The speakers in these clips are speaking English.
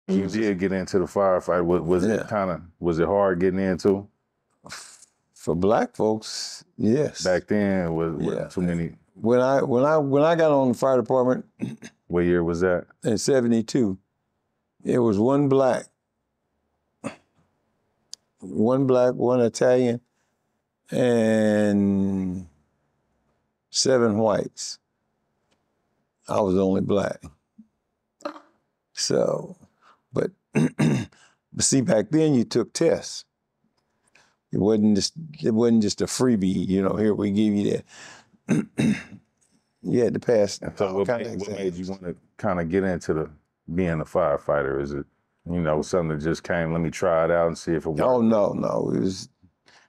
You did get into the firefight. Was it was it hard getting into? For black folks, yes. Back then, was too many. When I got on the fire department, what year was that? In '72, it was one black, one Italian, and 7 whites. I was the only black. So, but see, back then you took tests. It wasn't just a freebie, here we give you that. You had to pass. And so what made you want to kind of get into being a firefighter? Is it, something that just came, let me try it out and see if it works? Oh, no. It was,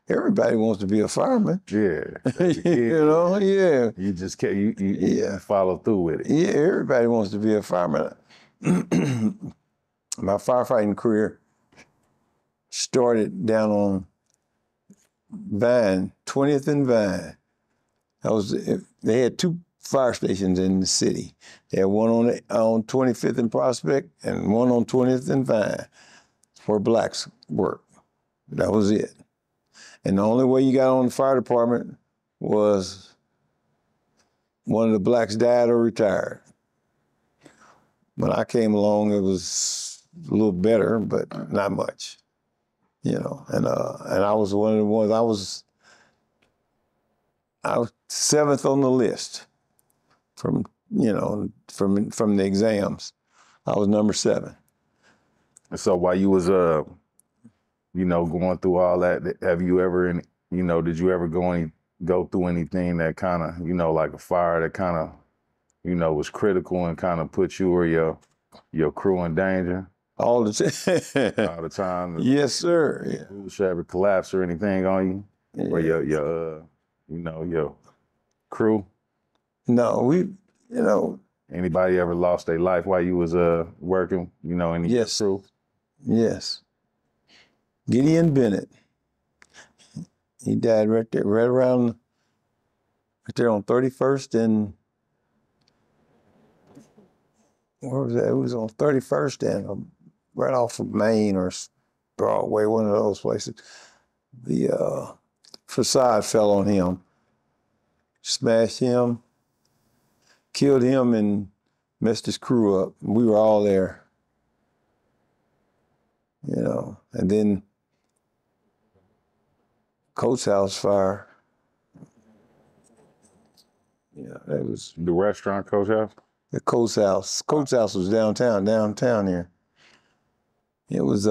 everybody wants to be a fireman. Yeah. Yeah. You just can't, you follow through with it. Yeah, everybody wants to be a fireman. My firefighting career started down on Vine, 20th and Vine. They had 2 fire stations in the city. They had one on 25th and Prospect and one on 20th and Vine where blacks worked. That was it. And the only way you got on the fire department was one of the blacks died or retired. When I came along, it was a little better, but not much. And I was one of the ones, I was 7th on the list from the exams. I was number 7. So while you was, going through all that, have you ever, did you ever go through anything that kind of, like a fire that kind of, was critical and kind of put you or your crew in danger? All the time. All the time? Yes, sir. Yeah. Should ever collapse or anything on you? Yeah. Or your crew? No, Anybody ever lost their life while you was working, in your crew? Yes. Gideon Bennett. He died right there, right there on 31st and, where was that? It was on 31st and right off of Main or Broadway, one of those places. The facade fell on him, smashed him, killed him, and messed his crew up. We were all there, and then Coates House fire. Yeah, that was the restaurant Coates House. The Coates House. Coates House was downtown here. It was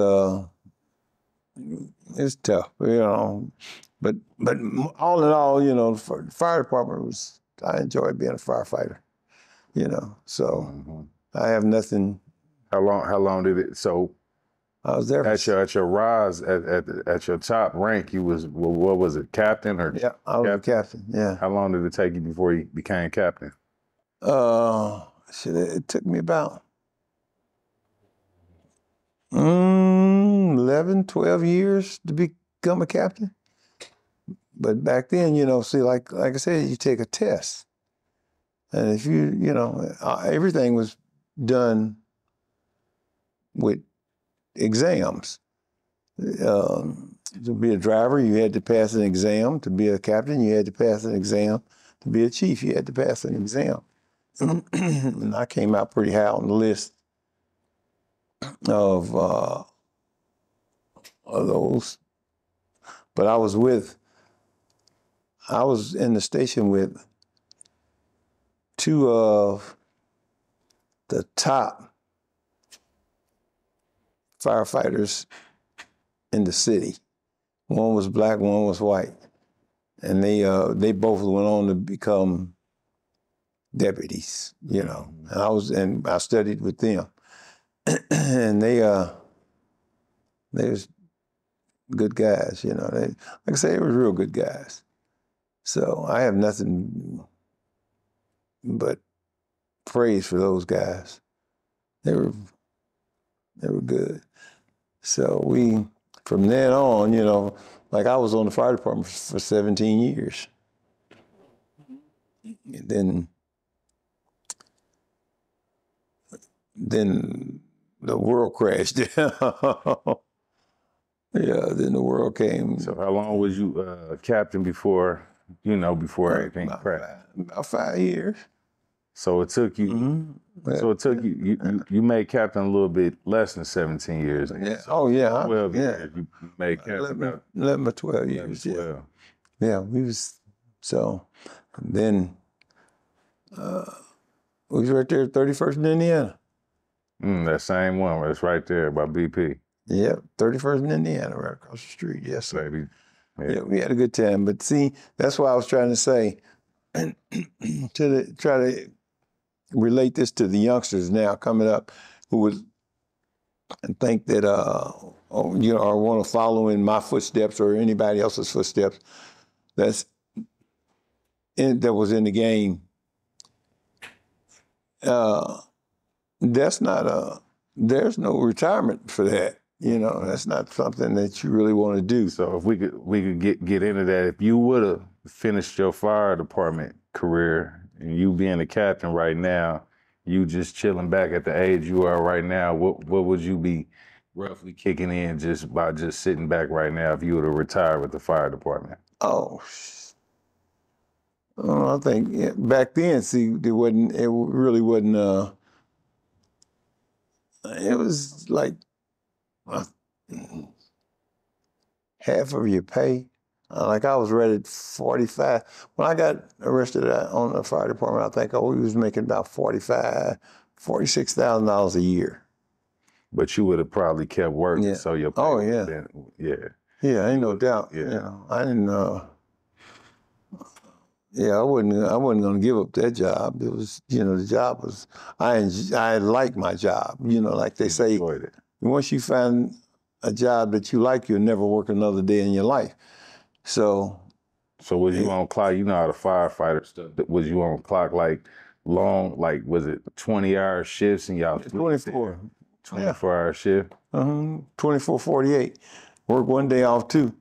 it's tough, but all in all, the fire department was. I enjoyed being a firefighter, So I have nothing. How long did it? So I was there at your rise at your top rank. You was what was it, captain or? Yeah, I was a captain. Yeah. How long did it take you before you became captain? It took me about 11, 12 years to become a captain. But back then, like I said, you take a test. And if everything was done with exams. To be a driver, you had to pass an exam. To be a captain, you had to pass an exam. To be a chief, you had to pass an exam. And I came out pretty high on the list of those. But I was in the station with 2 of the top firefighters in the city. One was black, one was white. And they both went on to become deputies, And I studied with them. And they was good guys, like I say, they were real good guys. So I have nothing but praise for those guys. They were good. So from then on, like I was on the fire department for 17 years. And then the world crashed. Yeah, then the world came. So how long was you captain before, before everything crashed? About 5 years. So it took you. So it took you made captain a little bit less than 17 years. Yeah. So Oh yeah. 12 years you made captain. 11 or 12 years. 12. Yeah. We was so. Then we was right there at 31st in Indiana. That same one. That's right there by BP. Yeah, 31st in Indiana, right across the street. Yes, sir. Baby. Yeah, we had a good time. But see, that's why I was trying to say, try to relate this to the youngsters now coming up who would think that or want to follow in my footsteps or anybody else's footsteps. That was in the game. There's no retirement for that. That's not something that you really want to do. So if we could get into that, if you would have finished your fire department career and you being a captain right now, you just chilling back at the age you are right now, what would you be roughly kicking in just by just sitting back right now if you would have retired with the fire department? Oh, I think back then, see, it really wasn't. It was like half of your pay. Like I was rated 45. When I got arrested on the fire department, I think we was making about $46,000 a year. But you would have probably kept working, so your pay would have have been, Yeah, ain't no doubt. Yeah. I didn't. I wasn't going to give up that job. It was, the job was. I liked my job. Like they say, enjoyed it. once you find a job that you like, you'll never work another day in your life. So was you on clock? You know how the firefighter stuff. Was you on clock like long? Like was it 20-hour shifts and y'all? 24. 24-hour shift. 24, 48. Work one day off too.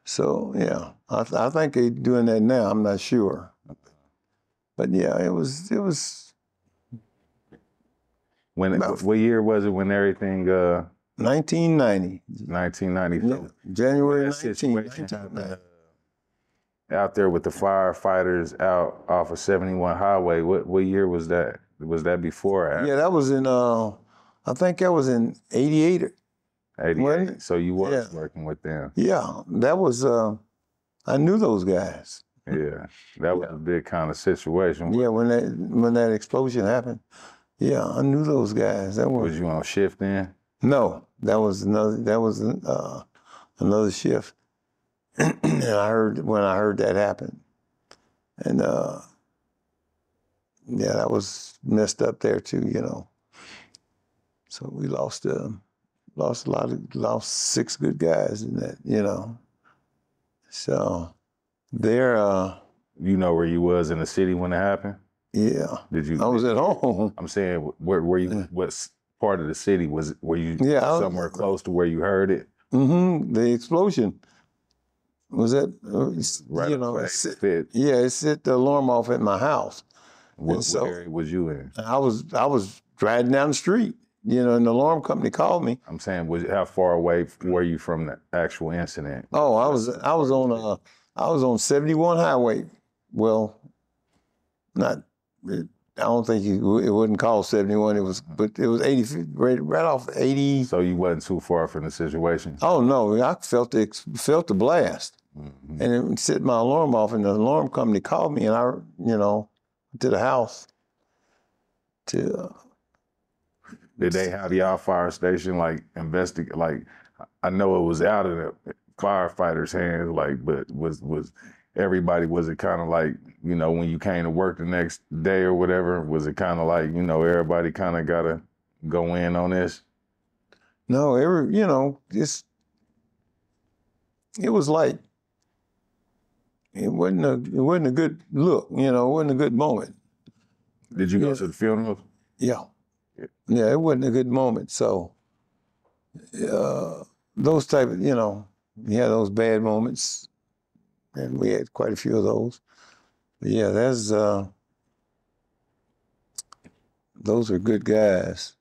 So yeah, I think they're doing that now. I'm not sure. But yeah, it was. What year was it when everything? 1990. 1990. Yeah, January 1990. Out there with the firefighters out off of 71 Highway. What year was that? Was that before or after? Yeah, that was in. I think that was in 88. 88. So you was working with them. Yeah, that was. I knew those guys. Yeah, that was a big kind of situation. Yeah, when that explosion happened. Yeah, I knew those guys. Was you on shift then? No, that was another shift. And when I heard that happen, and that was messed up there too, So we lost six good guys in that, So there. You know where you was in the city when it happened? Yeah. Did you? I was at home. I'm saying, where were you? What part of the city were you? Somewhere close to where you heard it? The explosion was at right. It set the alarm off at my house. What area was you in? I was driving down the street, and the alarm company called me. I'm saying, how far away were you from the actual incident? Oh, I was on 71 Highway. Well, not. I don't think it wasn't called 71. But it was 80, right off 80. So you wasn't too far from the situation. Oh no, I felt the blast, and it set my alarm off. And the alarm company called me, and I, to the house. Did they have y'all fire station investigate? I know it was out of the firefighters' hands. But was everybody, was it kind of when you came to work the next day or whatever, was it kind of everybody kind of got to go in on this? No, it was like, it wasn't a good look, it wasn't a good moment. Did you go to the funeral? Yeah. Yeah, it wasn't a good moment. So those type of, those bad moments. And we had quite a few of those. But yeah, those are good guys.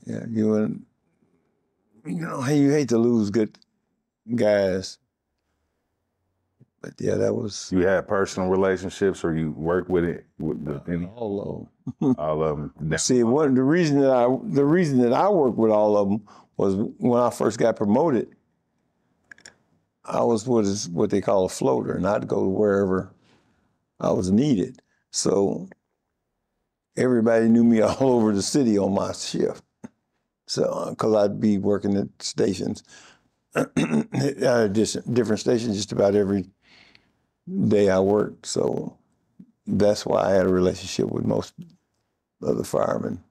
Yeah, you know, you hate to lose good guys. But yeah, that was You had personal relationships, or you worked with it with all of them. all of them? See, the reason that I worked with all of them was when I first got promoted, I was what they call a floater, and I'd go wherever I was needed. So everybody knew me all over the city on my shift. So, because I'd be working at stations, different stations just about every day I worked. So that's why I had a relationship with most of the firemen.